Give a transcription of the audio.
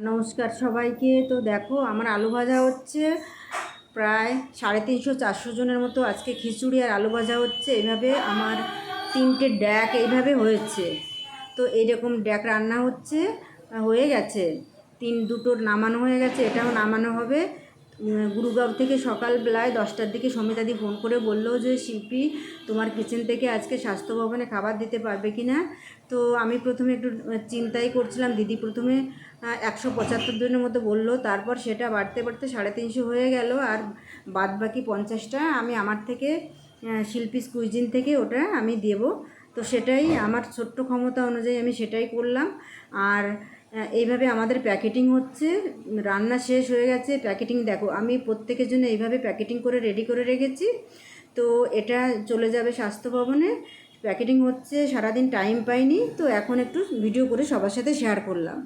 নমস্কার সবাইকে। তো দেখো আমার আলু ভাজা হচ্ছে, প্রায় 350-400 জনের মতো আজকে খিচুড়ি আর আলু ভাজা হচ্ছে। এইভাবে আমার 3টে ড্যাক এইভাবে হয়েছে। তো এইরকম ড্যাক রান্না হচ্ছে, হয়ে গেছে। দুটোর নামানো হয়ে গেছে, এটাও নামানো হবে। গুরুগাঁও থেকে সকালবেলায় 10টার দিকে সমিতাদি ফোন করে বললো যে শিল্পী তোমার কিচেন থেকে আজকে স্বাস্থ্য ভবনে খাবার দিতে পারবে কি না। তো আমি প্রথমে একটু চিন্তাই করছিলাম, দিদি প্রথমে 175 জনের মতো বললো, তারপর সেটা বাড়তে বাড়তে 350 হয়ে গেল, আর বাদ বাকি 50টা আমি আমার থেকে শিল্পী কুইজিন থেকে ওটা আমি দেবো। তো সেটাই আমার ছোট্ট ক্ষমতা অনুযায়ী আমি সেটাই করলাম। আর এইভাবে আমাদের প্যাকেটিং হচ্ছে, রান্না শেষ হয়ে গেছে। প্যাকেটিং দেখো, আমি প্রত্যেকের জন্য এইভাবে প্যাকেটিং করে রেডি করে রেখেছি। তো এটা চলে যাবে স্বাস্থ্য ভবনে। প্যাকেটিং হচ্ছে, সারাদিন টাইম পাইনি, তো এখন একটু ভিডিও করে সবার সাথে শেয়ার করলাম।